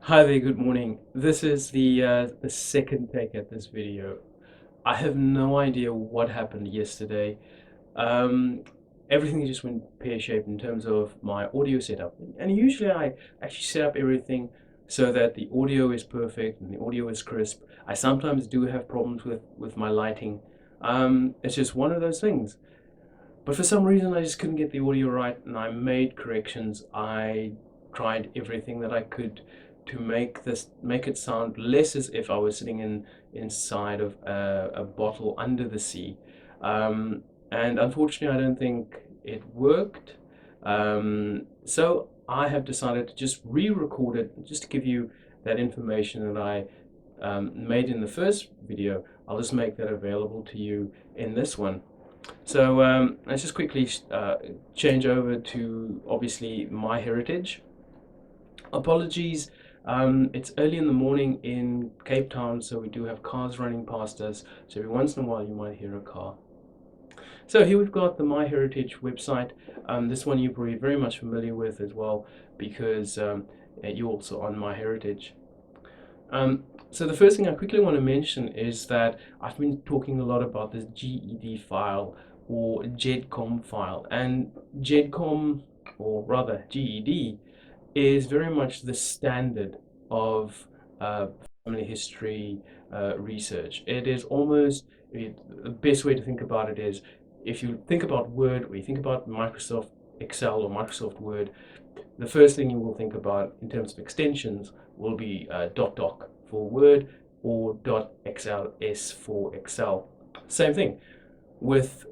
Hi there, good morning. This is the second take at this video. I have no idea what happened yesterday. Um, Everything just went pear-shaped in terms of my audio setup. And usually I actually set up everything so that the audio is perfect and the audio is crisp. I sometimes do have problems with my lighting. It's just one of those things. But for some reason I just couldn't get the audio right and I made corrections. I tried everything that I could to make it sound less as if I was sitting inside of a bottle under the sea. And unfortunately I don't think it worked. So I have decided to just re-record it just to give you that information that I made in the first video. I'll just make that available to you in this one. So let's just quickly change over to obviously MyHeritage. Apologies, it's early in the morning in Cape Town, so we do have cars running past us. So every once in a while you might hear a car. So here we've got the MyHeritage website. This one you're probably very much familiar with as well because you're also on MyHeritage. So the first thing I quickly want to mention is that I've been talking a lot about this GED file or GEDCOM file, and GEDCOM, or rather GED, is very much the standard of family history research. It is almost the best way to think about it is if you think about Word or you think about Microsoft Excel or Microsoft Word, the first thing you will think about in terms of extensions will be .doc for Word or .xls for Excel. Same thing with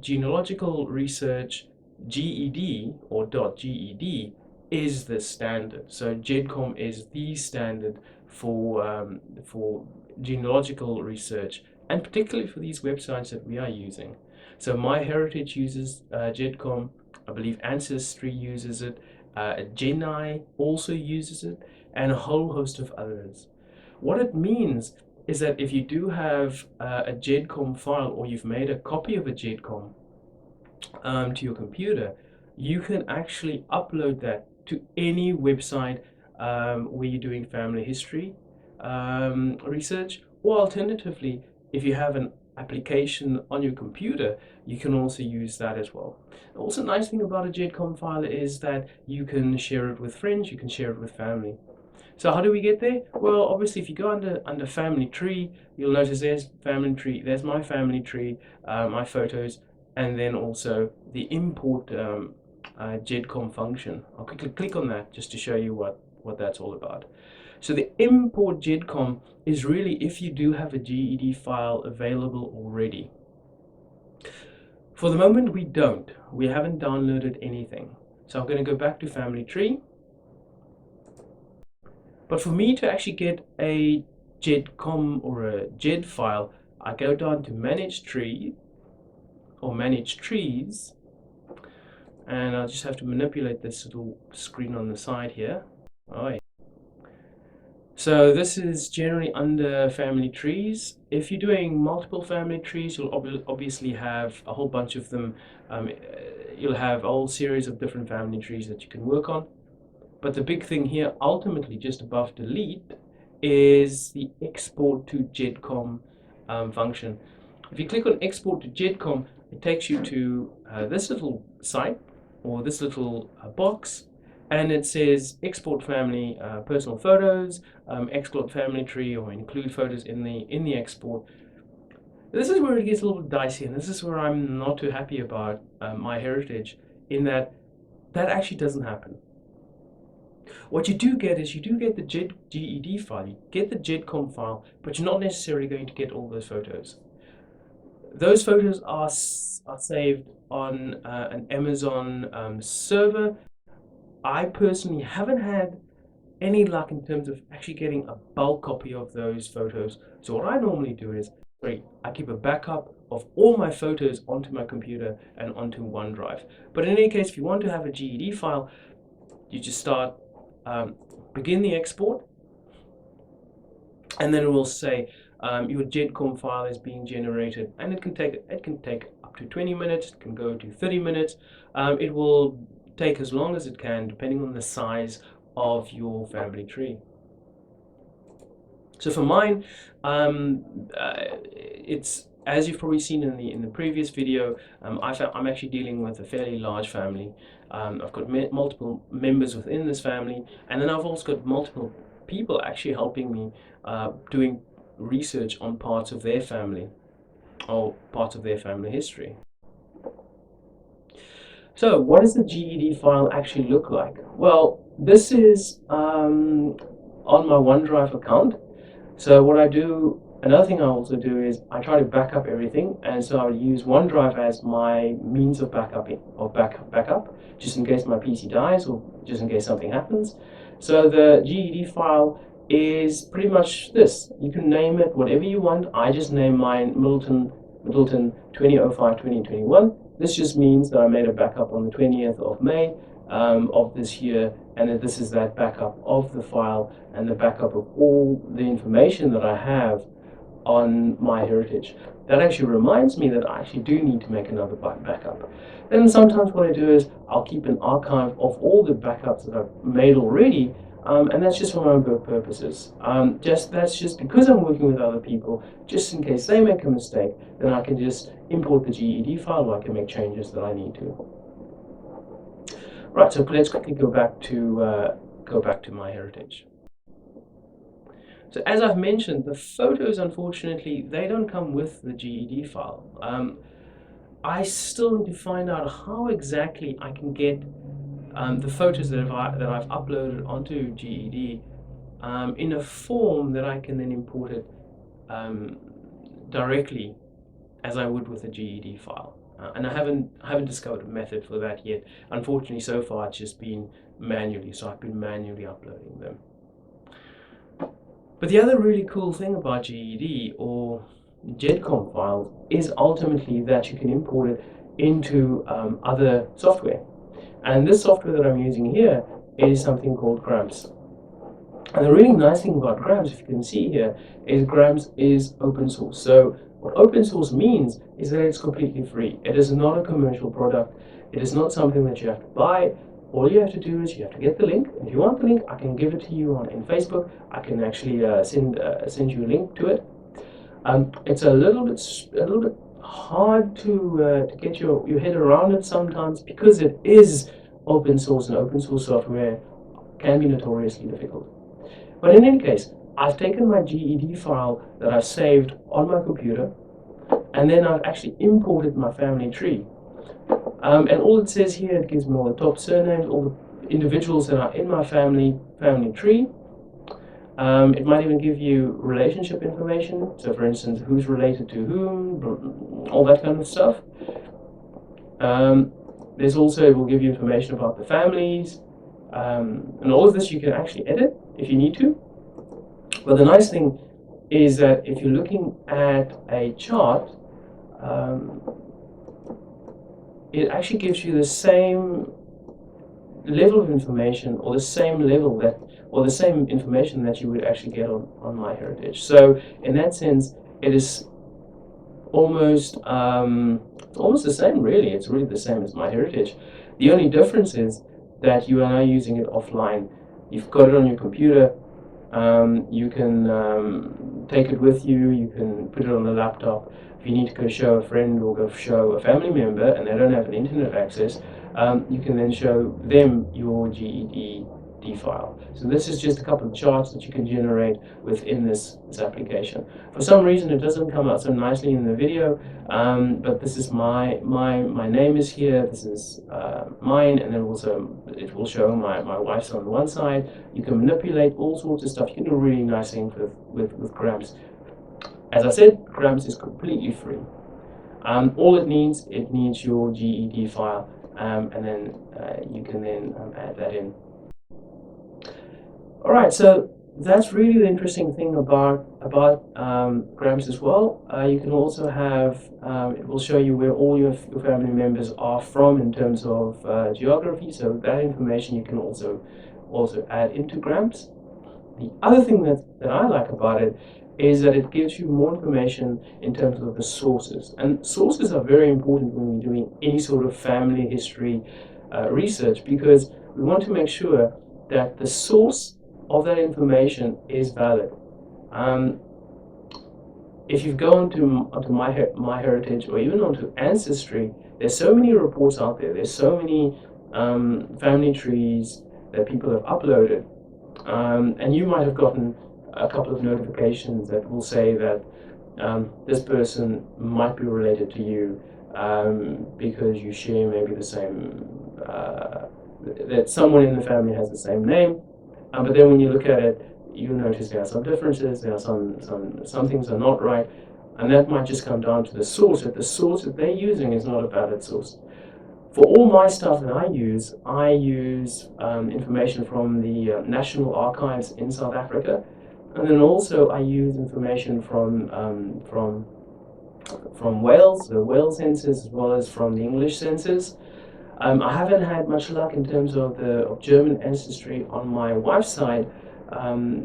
genealogical research. GED or .ged is the standard. So GEDCOM is the standard for genealogical research, and particularly for these websites that we are using. So MyHeritage uses GEDCOM. I believe Ancestry uses it. Geni also uses it, and a whole host of others. What it means is that if you do have a GEDCOM file or you've made a copy of a GEDCOM to your computer, you can actually upload that to any website where you're doing family history research, or alternatively, if you have an application on your computer, you can also use that as well. Also, nice thing about a GEDCOM file is that you can share it with friends, you can share it with family. So how do we get there? Well, obviously, if you go under family tree, you'll notice there's family tree, there's my family tree, my photos, and then also the import GEDCOM function. I'll quickly click on that just to show you what that's all about. So the import GEDCOM is really if you do have a GED file available already. For the moment, we don't. We haven't downloaded anything. So I'm going to go back to family tree. But for me to actually get a GEDCOM or a GED file, I go down to manage tree or manage trees, and I'll just have to manipulate this little screen on the side here. All right. So this is generally under family trees. If you're doing multiple family trees, you'll obviously have a whole bunch of them. You'll have a whole series of different family trees that you can work on. But the big thing here, ultimately just above delete, is the export to GEDCOM function. If you click on export to GEDCOM, it takes you to this little site or this little box, and it says export family personal photos, export family tree, or include photos in the export. This is where it gets a little dicey, and this is where I'm not too happy about MyHeritage, in that actually doesn't happen. What you do get is you do get the GED file, you get the GEDCOM file, but you're not necessarily going to get all those photos. Those photos are saved on an Amazon server. I personally haven't had any luck in terms of actually getting a bulk copy of those photos. So what I normally do is, I keep a backup of all my photos onto my computer and onto OneDrive. But in any case, if you want to have a GED file, you just start, begin the export, and then it will say your GEDCOM file is being generated, and it can take up to 20 minutes. It can go to 30 minutes. It will take as long as it can, depending on the size of your family tree. So for mine, it's, as you've probably seen in the previous video, I'm actually dealing with a fairly large family. I've got multiple members within this family, and then I've also got multiple people actually helping me doing research on parts of their family or parts of their family history. So what does the GED file actually look like? Well, this is on my OneDrive account. So what I do, another thing I also do is I try to back up everything, and so I use OneDrive as my means of backup, just in case my PC dies or just in case something happens. So the GED file is pretty much this. You can name it whatever you want. I just name mine Middleton 2005-2021. This just means that I made a backup on the 20th of May of this year, and that this is that backup of the file and the backup of all the information that I have on MyHeritage. That actually reminds me that I actually do need to make another backup. Then sometimes what I do is I'll keep an archive of all the backups that I've made already, and that's just for my own purposes. That's just because I'm working with other people, just in case they make a mistake, then I can just import the GED file, or I can make changes that I need to. Right, so let's quickly go back to MyHeritage. So as I've mentioned, the photos, unfortunately, they don't come with the GED file. I still need to find out how exactly I can get the photos that I've uploaded onto GED in a form that I can then import it directly as I would with a GED file. And I haven't discovered a method for that yet. Unfortunately, so far it's just been manually, so I've been manually uploading them. But the other really cool thing about GED or GEDCOM files is ultimately that you can import it into other software. And this software that I'm using here is something called Gramps. And the really nice thing about Gramps, if you can see here, is Gramps is open source. So what open source means is that it's completely free. It is not a commercial product. It is not something that you have to buy. All you have to do is you have to get the link. If you want the link, I can give it to you in Facebook. I can actually send you a link to it. It's a little bit hard to get your head around it sometimes because it is open source, and open source software can be notoriously difficult. But in any case, I've taken my GED file that I've saved on my computer, and then I've actually imported my family tree. And all it says here, it gives me all the top surnames, all the individuals that are in my family tree. It might even give you relationship information. So for instance, who's related to whom, all that kind of stuff. There's also, it will give you information about the families. And all of this you can actually edit if you need to. But the nice thing is that if you're looking at a chart, it actually gives you the same level of information, or the same level that, or the same information that you would actually get on MyHeritage. So in that sense, it is almost the same, really. It's really the same as MyHeritage. The only difference is that you are now using it offline. You've got it on your computer. You can take it with you. You can put it on the laptop. If you need to go show a friend or go show a family member and they don't have an internet access, you can then show them your GED file. So this is just a couple of charts that you can generate within this application. For some reason, it doesn't come out so nicely in the video, but this is my name is here. This is mine, and then also it will show my wife's on one side. You can manipulate all sorts of stuff. You can do really nice things with Gramps. As I said, Gramps is completely free. All it needs your GED file, and then you can then add that in. All right, so that's really the interesting thing about Gramps as well. You can also have, it will show you where all your family members are from in terms of geography, so that information you can also add into Gramps. The other thing that I like about it is that it gives you more information in terms of the sources. And sources are very important when you're doing any sort of family history research, because we want to make sure that the source of that information is valid. Um, if you go onto MyHeritage or even onto Ancestry, there's so many reports out there. There's so many family trees that people have uploaded, and you might have gotten a couple of notifications that will say that this person might be related to you because you share maybe the same, that someone in the family has the same name. But then when you look at it, you notice there are some differences, there are some things are not right, and that might just come down to the source. That the source that they're using is not a valid source. For all my stuff that I use information from the National Archives in South Africa, and then also I use information from Wales, the Wales census, as well as from the English census. I haven't had much luck in terms of German ancestry on my wife's side.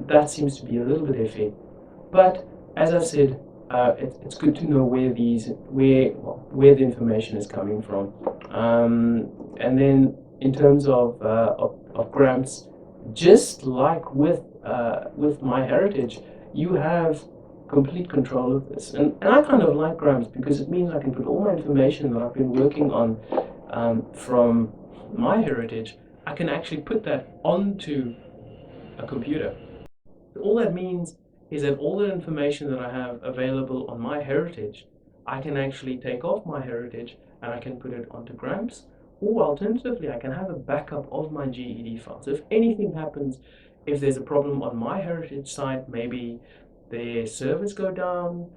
That seems to be a little bit iffy. But as I've said, it's good to know where the information is coming from. And then in terms of Gramps, just like with MyHeritage, you have complete control of this. And I kind of like Gramps because it means I can put all my information that I've been working on from MyHeritage, I can actually put that onto a computer. All that means is that all the information that I have available on MyHeritage, I can actually take off MyHeritage and I can put it onto Gramps, or alternatively, I can have a backup of my GED file. So if anything happens, if there's a problem on MyHeritage site, maybe their servers go down,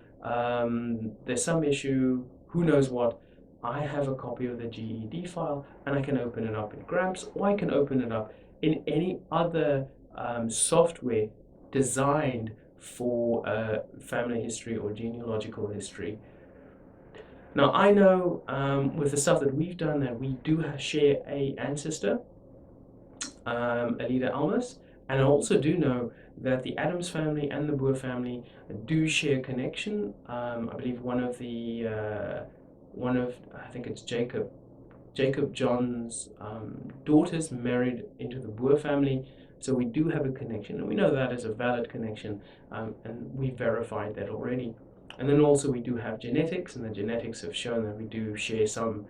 there's some issue, who knows what, I have a copy of the GED file and I can open it up in Gramps, or I can open it up in any other software designed for family history or genealogical history. Now, I know with the stuff that we've done that we do share a ancestor, Alida Almas, and I also do know that the Adams family and the Boer family do share a connection. I believe I think it's Jacob John's daughters married into the Boer family, so we do have a connection, and we know that is a valid connection, and we verified that already. And then also we do have genetics, and the genetics have shown that we do share some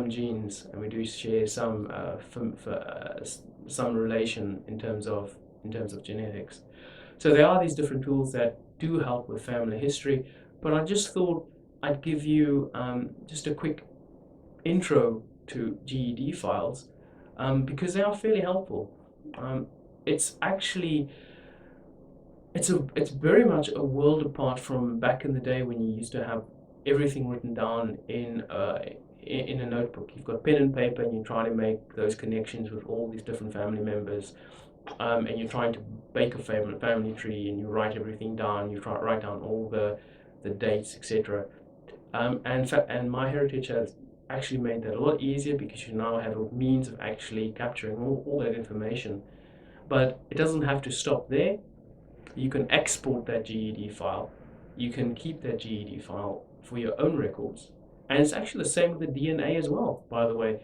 genes, and we do share some relation in terms of genetics. So there are these different tools that do help with family history, but I just thought I'd give you just a quick intro to GED files because they are fairly helpful. It's actually it's very much a world apart from back in the day when you used to have everything written down in a notebook. You've got pen and paper and you try to make those connections with all these different family members, and you're trying to bake a family tree and you write everything down. You try to write down all the dates, etc. And MyHeritage has actually made that a lot easier because you now have a means of actually capturing all that information. But it doesn't have to stop there. You can export that GED file. You can keep that GED file for your own records. And it's actually the same with the DNA as well, by the way.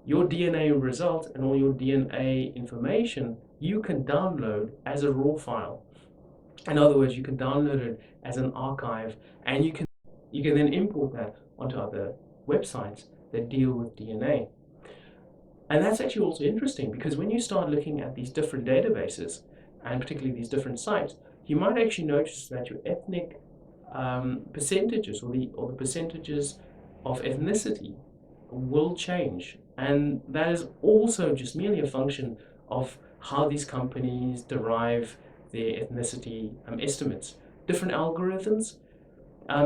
Your DNA result and all your DNA information you can download as a raw file. In other words, you can download it as an archive, and you can then import that onto other websites that deal with DNA. And that's actually also interesting because when you start looking at these different databases, and particularly these different sites, you might actually notice that your ethnic percentages or the percentages of ethnicity will change. And that is also just merely a function of how these companies derive their ethnicity estimates. Different algorithms,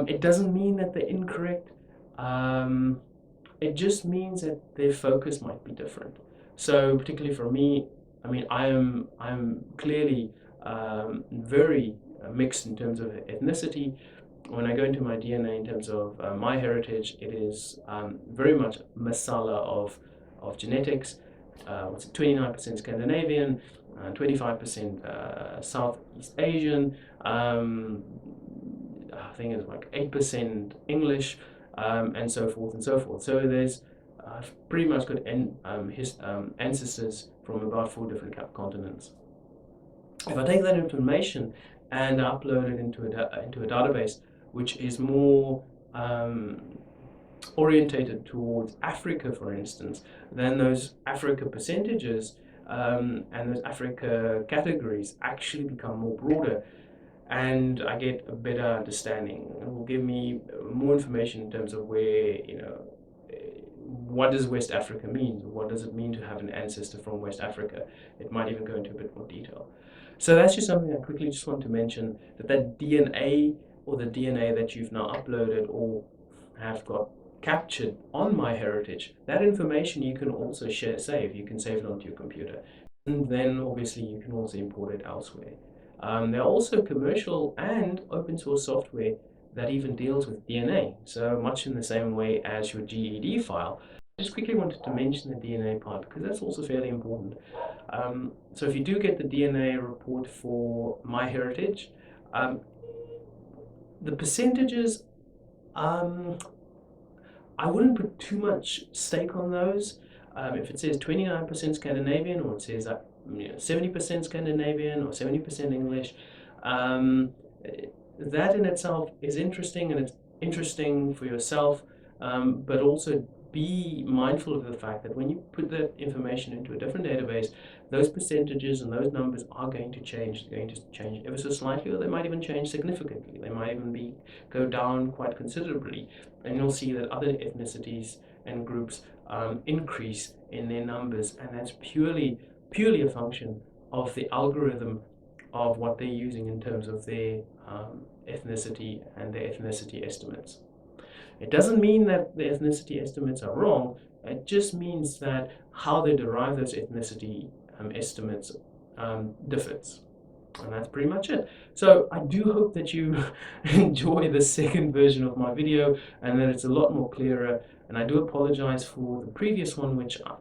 it doesn't mean that they're incorrect. Um, it just means that their focus might be different. So particularly for me, I mean, I'm clearly very mixed in terms of ethnicity. When I go into my DNA in terms of MyHeritage, it is very much masala of genetics. What's it, 29% Scandinavian, 25% Southeast Asian. I think it's like 8% English, and so forth and so forth. So there's pretty much got ancestors from about 4 different continents. If I take that information and upload it into a database which is more orientated towards Africa, for instance, then those Africa percentages and those Africa categories actually become more broader, and I get a better understanding. It will give me more information in terms of where, what does West Africa mean? What does it mean to have an ancestor from West Africa? It might even go into a bit more detail. So that's just something I quickly just want to mention, that DNA, or the DNA that you've now uploaded or have got captured on MyHeritage, that information you can also save. You can save it onto your computer. And then obviously you can also import it elsewhere. There are also commercial and open source software that even deals with DNA, so much in the same way as your GED file. I just quickly wanted to mention the DNA part because that's also fairly important. So if you do get the DNA report for MyHeritage, the percentages, I wouldn't put too much stake on those. If it says 29% Scandinavian, or it says 70% Scandinavian or 70% English, that in itself is interesting, and it's interesting for yourself, but also be mindful of the fact that when you put that information into a different database, those percentages and those numbers are going to change. They're going to change ever so slightly, or they might even change significantly. They might even go down quite considerably, and you'll see that other ethnicities and groups increase in their numbers, and that's purely a function of the algorithm of what they're using in terms of their ethnicity and their ethnicity estimates. It doesn't mean that the ethnicity estimates are wrong. It just means that how they derive those ethnicity estimates differs. And that's pretty much it. So I do hope that you enjoy the second version of my video and that it's a lot more clearer. And I do apologize for the previous one, which I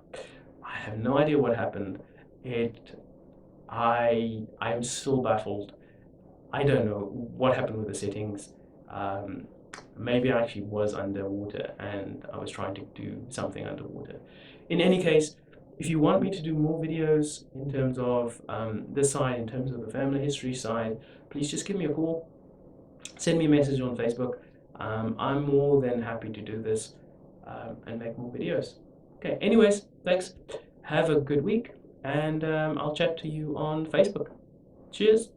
have no idea what happened. I'm still baffled. I don't know what happened with the settings. Maybe I actually was underwater and I was trying to do something underwater. In any case, if you want me to do more videos in terms of this side, in terms of the family history side, please just give me a call. Send me a message on Facebook. I'm more than happy to do this and make more videos. Okay, anyways, thanks. Have a good week, and I'll chat to you on Facebook. Cheers.